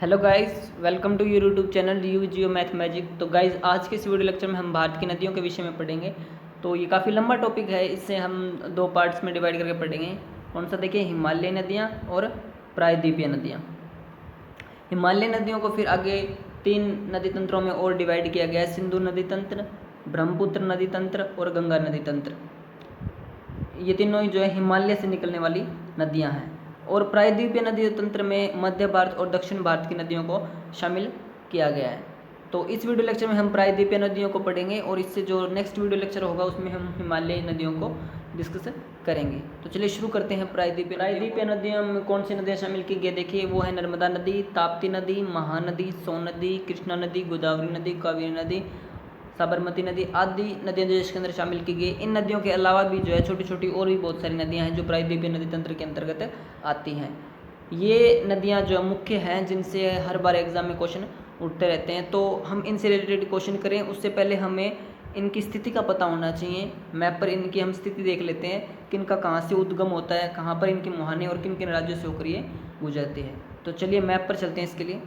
Hello guys, welcome to your YouTube channel you जियो math magic. तो guys, आज के इस वीडियो लेक्चर में हम भारत की नदियों के विषय में पढ़ेंगे। तो ये काफ़ी लंबा टॉपिक है, इससे हम दो पार्ट्स में डिवाइड करके पढ़ेंगे। कौन सा देखिए, हिमालयी नदियाँ और प्रायद्वीपीय नदियाँ। हिमालयी नदियों को फिर आगे तीन नदी तंत्रों में और डिवाइड किया गया है: सिंधु नदी तंत्र, ब्रह्मपुत्र नदी तंत्र और गंगा नदी तंत्र। ये तीनों ही जो है हिमालय से निकलने वाली नदियां हैं। और प्रायद्वीपीय नदी तंत्र में मध्य भारत और दक्षिण भारत की नदियों को शामिल किया गया है। तो इस वीडियो लेक्चर में हम प्रायद्वीपीय नदियों को पढ़ेंगे और इससे जो नेक्स्ट वीडियो लेक्चर होगा उसमें हम हिमालयी नदियों को डिस्कस करेंगे। तो चलिए शुरू करते हैं। प्रायद्वीपीय नदियों में कौन सी नदियाँ शामिल की गई, देखिए वो है नर्मदा नदी, ताप्ती नदी, महानदी, सोन नदी, कृष्णा नदी, गोदावरी नदी, कावेरी नदी, साबरमती नदी आदि नदियाँ जो इसके अंदर शामिल की गई। इन नदियों के अलावा भी जो है छोटी छोटी और भी बहुत सारी नदियाँ हैं जो प्रायद्वीपीय नदी तंत्र के अंतर्गत आती हैं। ये नदियाँ जो मुख्य हैं जिनसे हर बार एग्जाम में क्वेश्चन उठते रहते हैं, तो हम इनसे रिलेटेड क्वेश्चन करें उससे पहले हमें इनकी स्थिति का पता होना चाहिए। मैप पर इनकी हम स्थिति देख लेते हैं कि इनका कहाँ से उद्गम होता है, कहाँ पर इनकी मुहाने और किन किन राज्यों से होकर ये गुजरती है। तो चलिए मैप पर चलते हैं इसके लिए।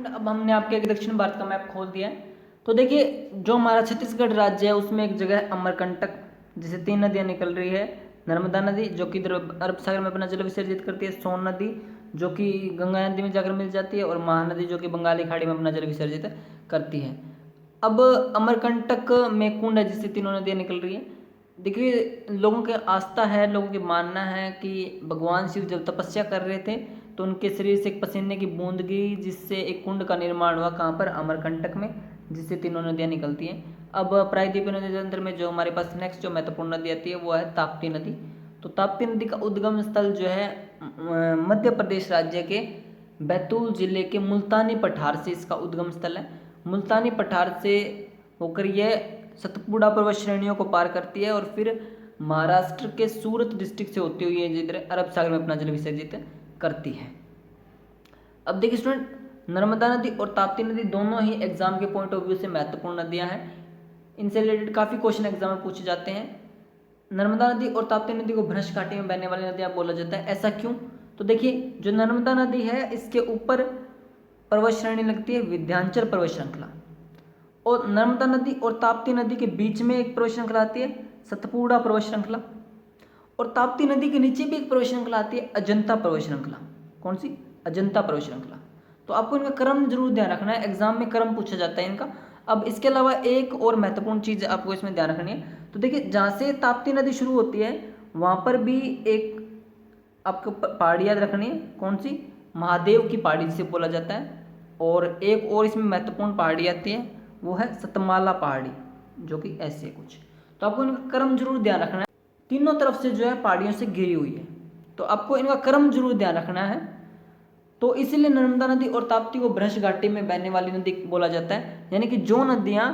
अब हमने आपके दक्षिण भारत का मैप खोल दिया है। तो देखिए, जो हमारा छत्तीसगढ़ राज्य है उसमें एक जगह है अमरकंटक, जिसे तीन नदियाँ निकल रही है। नर्मदा नदी जो कि इधर अरब सागर में अपना जल विसर्जित करती है, सोन नदी जो कि गंगा नदी में जाकर मिल जाती है, और महानदी जो कि बंगाली खाड़ी में अपना जल विसर्जित करती है। अब अमरकंटक में कुंड है जिससे तीनों नदियाँ निकल रही है। देखिए, लोगों की आस्था है, लोगों की मानना है कि भगवान शिव जब तपस्या कर रहे थे तो उनके शरीर से एक पसीने की बूंद गिरी, जिससे एक कुंड का निर्माण हुआ। कहाँ पर? अमरकंटक में, जिससे तीनों नदियाँ निकलती हैं। अब प्रायद्वीपीय नदी तंत्र में जो हमारे पास नेक्स्ट जो महत्वपूर्ण नदी आती है वो है ताप्ती नदी। तो ताप्ती नदी का उद्गम स्थल जो है मध्य प्रदेश राज्य के बैतूल जिले के मुल्तानी पठार से इसका उद्गम स्थल है। मुल्तानी पठार से होकर यह सतपुड़ा पर्वत श्रेणियों को पार करती है और फिर महाराष्ट्र के सूरत डिस्ट्रिक्ट से होती हुई इधर अरब सागर में अपना जल विसर्जित करती है। अब देखिए स्टूडेंट, नर्मदा नदी और ताप्ती नदी दोनों ही एग्जाम के पॉइंट ऑफ व्यू से महत्वपूर्ण नदियां हैं। इनसे रिलेटेड काफ़ी क्वेश्चन एग्जाम में पूछे जाते हैं। नर्मदा नदी और ताप्ती नदी को भ्रंश घाटी में बहने वाली नदियां बोला जाता है। ऐसा क्यों? तो देखिए, जो नर्मदा नदी है इसके ऊपर पर्वत श्रेणी लगती है विंध्याचल पर्वत श्रृंखला, और नर्मदा नदी और ताप्ती नदी के बीच में एक पर्वत श्रृंखला आती है सतपुड़ा पर्वत श्रृंखला, और ताप्ती नदी के नीचे भी एक पर्वत श्रृंखला आती है अजंता पर्वत श्रृंखला। कौन सी? अजंता पर्वत श्रृंखला। तो आपको इनका क्रम जरूर ध्यान रखना है, एग्जाम में क्रम पूछा जाता है इनका। अब इसके अलावा एक और महत्वपूर्ण चीज आपको इसमें ध्यान रखनी है। तो देखिए, जहाँ से ताप्ती नदी शुरू होती है वहाँ पर भी एक आपको पहाड़ी याद रखनी है। कौन सी? महादेव की पहाड़ी जिसे बोला जाता है। और एक और इसमें महत्वपूर्ण पहाड़ी आती है, वो है सतमाला पहाड़ी, जो कि ऐसे कुछ। तो आपको इनका क्रम जरूर ध्यान रखना है। तीनों तरफ से जो है पहाड़ियों से घिरी हुई है, तो आपको इनका क्रम जरूर ध्यान रखना है। तो इसीलिए नर्मदा नदी और ताप्ती को भ्रंश घाटी में बहने वाली नदी बोला जाता है। यानी कि जो नदियाँ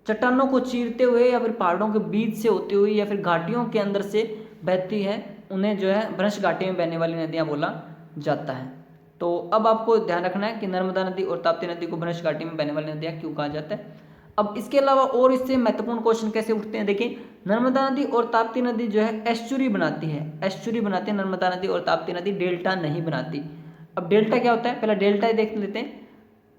चट्टानों को चीरते हुए या फिर पहाड़ों के बीच से होती हुई या फिर घाटियों के अंदर से बहती है, उन्हें जो है भ्रंश घाटी में बहने वाली नदियाँ बोला जाता है। तो अब आपको ध्यान रखना है कि नर्मदा नदी और ताप्ती नदी को भ्रंश घाटी में बहने वाली नदियाँ क्यों कहा जाता है। अब इसके अलावा और इससे महत्वपूर्ण क्वेश्चन कैसे उठते हैं, देखिए, नर्मदा नदी और ताप्ती नदी जो है एस्चुरी बनाती है। एस्चुरी बनाती है नर्मदा नदी और ताप्ती नदी, डेल्टा नहीं बनाती। अब डेल्टा क्या होता है, पहले डेल्टा ही देख लेते हैं।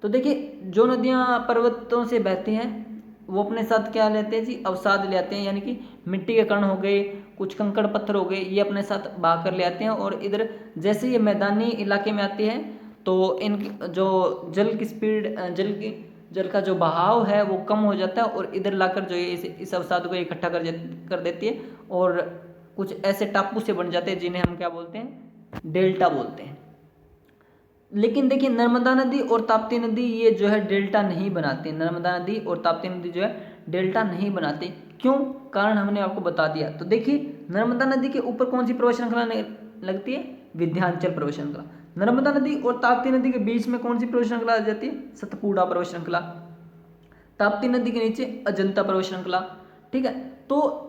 तो देखिए, जो नदियाँ पर्वतों से बहती हैं वो अपने साथ क्या लेते हैं जी? अवसाद ले आते हैं, यानी कि मिट्टी के कण हो गए, कुछ कंकड़ पत्थर हो गए, ये अपने साथ बहा कर ले आते हैं। और इधर जैसे ये मैदानी इलाके में आती है तो इनकी जो जल की स्पीड, जल का जो बहाव है वो कम हो जाता है, और इधर लाकर जो है इस अवसाद को इकट्ठा कर देती है, और कुछ ऐसे टापू से बन जाते हैं जिन्हें हम क्या बोलते हैं? डेल्टा बोलते हैं। लेकिन देखिए, नर्मदा नदी और ताप्ती नदी ये जो है डेल्टा नहीं बनाती। नर्मदा नदी और ताप्ती नदी जो है डेल्टा नहीं बनाती। क्यों? कारण हमने आपको बता दिया। तो देखिए, नर्मदा नदी के ऊपर कौन सी पर्वत श्रृंखला लगती है? विंध्याचल पर्वत श्रृंखला। नर्मदा नदी और ताप्ती नदी के बीच में कौन सी पर्वत श्रृंखला आ जाती है? सतपुड़ा पर्वत श्रृंखला। ताप्ती नदी के नीचे अजंता पर्वत श्रृंखला। ठीक है, तो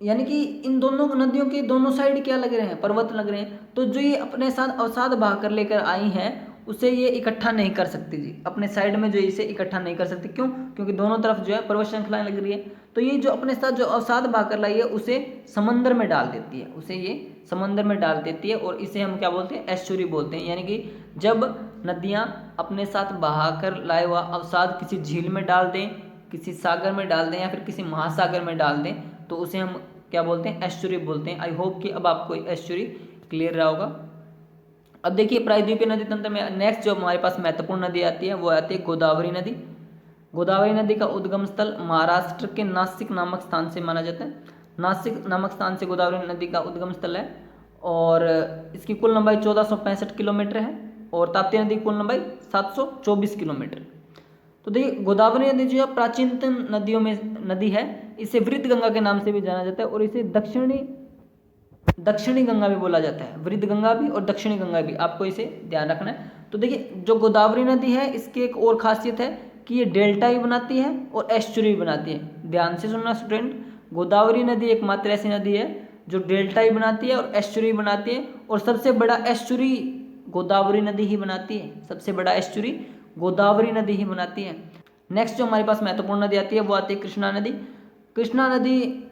यानी कि इन दोनों नदियों के दोनों साइड क्या लग रहे हैं? पर्वत लग रहे हैं। तो जो ये अपने साथ अवसाद बहा कर लेकर आई हैं उसे ये इकट्ठा नहीं कर सकती जी, अपने साइड में जो इसे इकट्ठा नहीं कर सकती। क्यों? क्योंकि दोनों तरफ जो है पर्वत श्रृंखलाएं लग रही है। तो ये जो अपने साथ जो अवसाद बहाकर लाई है उसे समंदर में डाल देती है, उसे ये समंदर में डाल देती है, और इसे हम क्या बोलते हैं? एस्चुरी बोलते हैं। यानी कि जब नदियाँ अपने साथ बहाकर लाए हुआ अवसाद किसी झील में डाल दें, किसी सागर में डाल दें, या फिर किसी महासागर में डाल दें, तो उसे हम क्या बोलते हैं? एस्चुरी बोलते हैं। आई होप कि अब आपको एस्चुरी क्लियर रहा होगा। अब देखिए प्रायद्वीपीय नदी तंत्र में नेक्स्ट जो हमारे पास महत्वपूर्ण नदी आती है वो आती है गोदावरी नदी। गोदावरी नदी का उद्गम स्थल महाराष्ट्र के नासिक नामक स्थान से माना जाता है। नासिक नामक स्थान से गोदावरी नदी का उद्गम स्थल है, और इसकी कुल लंबाई 1465 किलोमीटर है, और ताप्ती नदी की कुल लंबाई 724 किलोमीटर। तो देखिए गोदावरी नदी जो है प्राचीनतम नदियों में नदी है। इसे वृद्ध गंगा के नाम से भी जाना जाता है, और इसे दक्षिणी गंगा भी बोला जाता है। वृद्ध गंगा भी और दक्षिणी गंगा भी, आपको इसे ध्यान रखना है। तो देखिए जो गोदावरी नदी है इसकी एक और खासियत है कि ये डेल्टा भी बनाती है और एस्चुरी भी बनाती है। ध्यान से सुनना स्टूडेंट, गोदावरी नदी एकमात्र ऐसी नदी है जो डेल्टा भी बनाती है और एस्चुरी भी बनाती है, और सबसे बड़ा एस्चुरी गोदावरी नदी ही बनाती है। सबसे बड़ा एस्चुरी गोदावरी नदी ही बनाती है। नेक्स्ट जो हमारे पास महत्वपूर्ण नदी आती है वो आती है कृष्णा नदी। कृष्णा नदी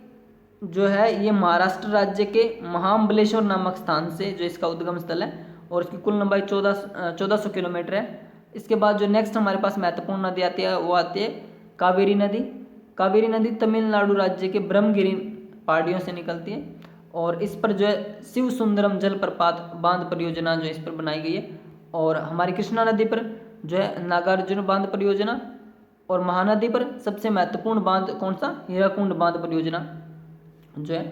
जो है ये महाराष्ट्र राज्य के महाबलेश्वर नामक स्थान से जो इसका उद्गम स्थल है, और इसकी कुल लंबाई 1400 किलोमीटर है। इसके बाद जो नेक्स्ट हमारे पास महत्वपूर्ण नदी आती है वो आती है कावेरी नदी। कावेरी नदी तमिलनाडु राज्य के ब्रह्मगिरी पहाड़ियों से निकलती है, और इस पर जो है शिव सुंदरम जलप्रपात बांध परियोजना जो इस पर बनाई गई है। और हमारी कृष्णा नदी पर जो है नागार्जुन बांध परियोजना, और महानदी पर सबसे महत्वपूर्ण बांध कौन सा? हीराकुंड बांध परियोजना जो है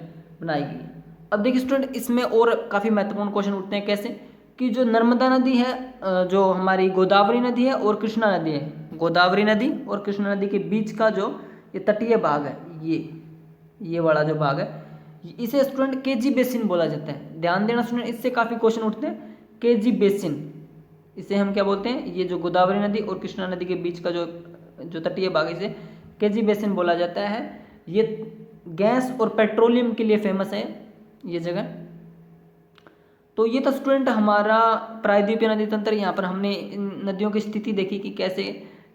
बनाई गई है। अब देखिए स्टूडेंट इसमें और काफ़ी महत्वपूर्ण क्वेश्चन उठते हैं। कैसे? कि जो नर्मदा नदी है, जो हमारी गोदावरी नदी है और कृष्णा नदी है, गोदावरी नदी और कृष्णा नदी के बीच का जो ये तटीय भाग है, ये वाला जो भाग है, इसे स्टूडेंट केजी बेसिन बोला जाता है। ध्यान देना स्टूडेंट, इससे काफ़ी क्वेश्चन उठते हैं। केजी बेसिन, इसे हम क्या बोलते हैं? ये जो गोदावरी नदी और कृष्णा नदी के बीच का जो तटीय भाग है इसे केजी बेसिन बोला जाता है। ये गैस और पेट्रोलियम के लिए फेमस है ये जगह। तो ये था स्टूडेंट हमारा प्रायद्वीपीय नदी तंत्र। यहाँ पर हमने इन नदियों की स्थिति देखी कि कैसे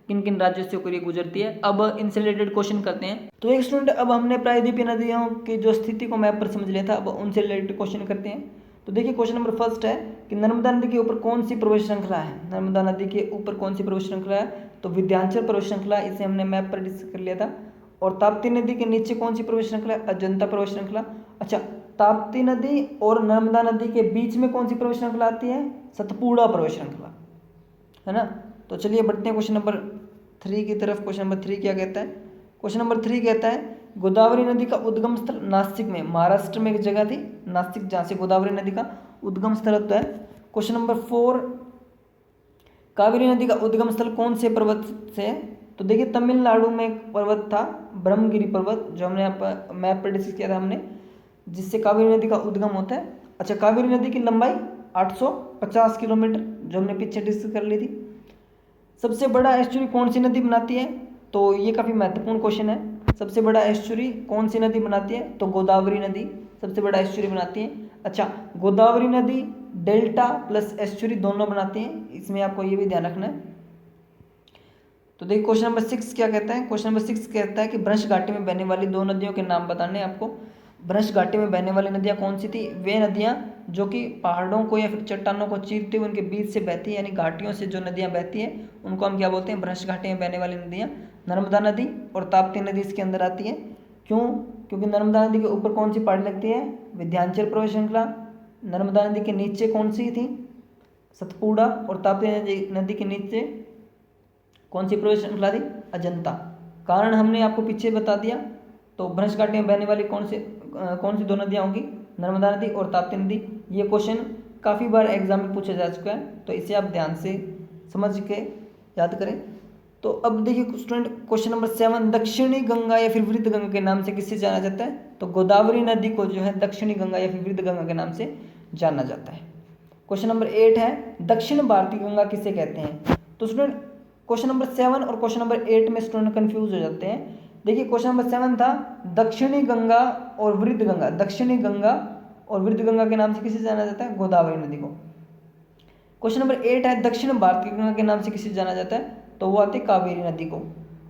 किन किन राज्यों से होकर ये गुजरती है। अब इनसे रिलेटेड क्वेश्चन करते हैं। तो एक स्टूडेंट अब हमने प्रायद्वीपीय नदियों की जो स्थिति को मैप पर समझ लिया था, अब उनसे रिलेटेड क्वेश्चन करते हैं। तो देखिए क्वेश्चन नंबर फर्स्ट है कि नर्मदा नदी के ऊपर कौन सी पर्वत श्रृंखला है? नर्मदा नदी के ऊपर कौन सी पर्वत श्रृंखला है? तो विंध्याचल पर्वत श्रृंखला, इसे हमने मैप पर डिस्कस कर लिया था। और ताप्ती नदी के नीचे कौन सी पर्वत श्रृंखला है? अजंता पर्वत श्रृंखला। अच्छा, ताप्ती नदी और नर्मदा नदी के बीच में कौन सी पर्वत श्रृंखला आती है? सतपुड़ा पर्वत श्रृंखला, है ना। तो चलिए बढ़ते हैं क्वेश्चन नंबर 3 की तरफ। क्वेश्चन नंबर 3 क्या कहता है? क्वेश्चन नंबर 3 कहता है गोदावरी नदी का उद्गम स्थल नासिक में, महाराष्ट्र में एक जगह थी नासिक जहाँ से गोदावरी नदी का उद्गम स्थल होता है। क्वेश्चन नंबर 4, कावेरी नदी का उद्गम स्थल कौन से पर्वत से है? तो देखिए तमिलनाडु में एक पर्वत था ब्रह्मगिरी पर्वत, जो हमने यहाँ पर मैप पर डिस्कस किया था हमने, जिससे कावेरी नदी का उद्गम होता है। अच्छा, कावेरी नदी की लंबाई 850 किलोमीटर, जो हमने पीछे डिस्कस कर ली थी। सबसे बड़ा एस्चुरी कौन सी नदी बनाती है? तो ये काफ़ी महत्वपूर्ण क्वेश्चन है। सबसे बड़ा एस्चुरी कौन सी नदी बनाती है? तो गोदावरी नदी सबसे बड़ा एस्चुरी बनाती है। अच्छा, गोदावरी नदी डेल्टा प्लस एस्चुरी दोनों बनाती है, इसमें आपको ये भी ध्यान रखना है। तो देखिए क्वेश्चन नंबर 6 क्या कहता है? क्वेश्चन नंबर 6 कहता है कि भ्रंश घाटी में बहने वाली 2 नदियों के नाम बताने हैं आपको। भ्रंश घाटी में बहने वाली नदियाँ कौन सी थी? वे नदियाँ जो कि पहाड़ों को या फिर चट्टानों को चीरते हुए उनके बीच से बहती है, यानी घाटियों से जो नदियाँ बहती हैं उनको हम क्या बोलते हैं? भ्रंश घाटी में बहने वाली नदियाँ। नर्मदा नदी और ताप्ती नदी इसके अंदर आती है। क्यों? क्योंकि नर्मदा नदी के ऊपर कौन सी पहाड़ी लगती है? विंध्याचल पर्वत श्रृंखला। नर्मदा नदी के नीचे कौन सी थी? सतपुड़ा। और ताप्ती नदी के नीचे कौन सी पर्वत श्रृंखला थी? अजंता। कारण हमने आपको पीछे बता दिया। तो भ्रंश घाटी में बहने वाली कौन सी 2 नदियाँ होंगी? नर्मदा नदी और ताप्ती नदी। ये क्वेश्चन काफ़ी बार एग्जाम में पूछा जा चुका है, तो इसे आप ध्यान से समझ के याद करें। तो अब देखिए स्टूडेंट क्वेश्चन नंबर 7, दक्षिणी गंगा या फिर वृद्ध गंगा के नाम से किससे जाना जाता है? तो गोदावरी नदी को जो है दक्षिणी गंगा या फिर वृद्ध गंगा के नाम से जाना जाता है। क्वेश्चन नंबर 8 है दक्षिण भारतीय गंगा किसे कहते हैं? तो स्टूडेंट क्वेश्चन नंबर 7 और क्वेश्चन नंबर 8 में स्टूडेंट कंफ्यूज हो जाते हैं। देखिए क्वेश्चन नंबर 7 था दक्षिणी गंगा और वृद्ध गंगा। दक्षिणी गंगा और वृद्ध गंगा के नाम से किसे जाना जाता है? गोदावरी नदी को। क्वेश्चन नंबर 8 है दक्षिण भारत की गंगा के नाम से किसे जाना जाता है, तो वो आती है कावेरी नदी को।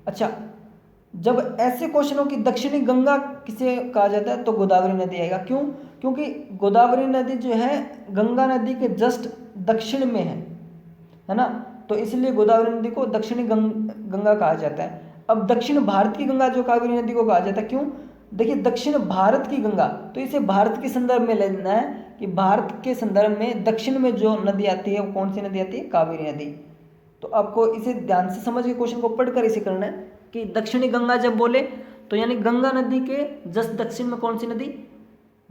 अच्छा, जब ऐसे क्वेश्चनों की दक्षिणी गंगा किसे कहा जाता है, तो गोदावरी नदी आएगा। क्यों? क्योंकि गोदावरी नदी जो है गंगा नदी के जस्ट दक्षिण में है ना, तो इसलिए गोदावरी नदी को दक्षिणी गंगा कहा जाता है। अब दक्षिण भारत की गंगा जो कावेरी नदी को कहा जाता है, क्यों? देखिए दक्षिण भारत की गंगा, तो इसे भारत के संदर्भ में लेना है कि भारत के संदर्भ में दक्षिण में जो नदी आती है वो कौन सी नदी आती है, कावेरी नदी। तो आपको इसे ध्यान से समझ के क्वेश्चन को पढ़कर इसे करना है कि दक्षिणी गंगा जब बोले तो यानी गंगा नदी के जस्ट दक्षिण में कौन सी नदी,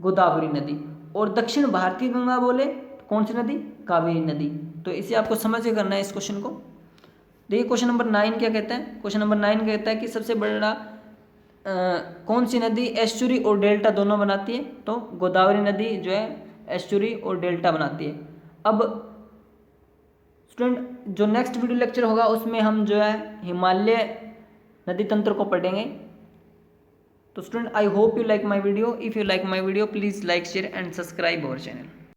गोदावरी नदी। और दक्षिण भारत की गंगा बोले तो कौन सी नदी, कावेरी नदी। तो इसे आपको समझ के करना है इस क्वेश्चन को। देखिए क्वेश्चन नंबर 9 क्या कहता है, क्वेश्चन नंबर 9 कहता है कि सबसे बड़ा कौन सी नदी एस्चुरी और डेल्टा दोनों बनाती है, तो गोदावरी नदी जो है एस्चुरी और डेल्टा बनाती है। अब स्टूडेंट जो नेक्स्ट वीडियो लेक्चर होगा उसमें हम जो है हिमालय नदी तंत्र को पढ़ेंगे। तो student I hope you like my video. If you like my video please like share and subscribe our channel.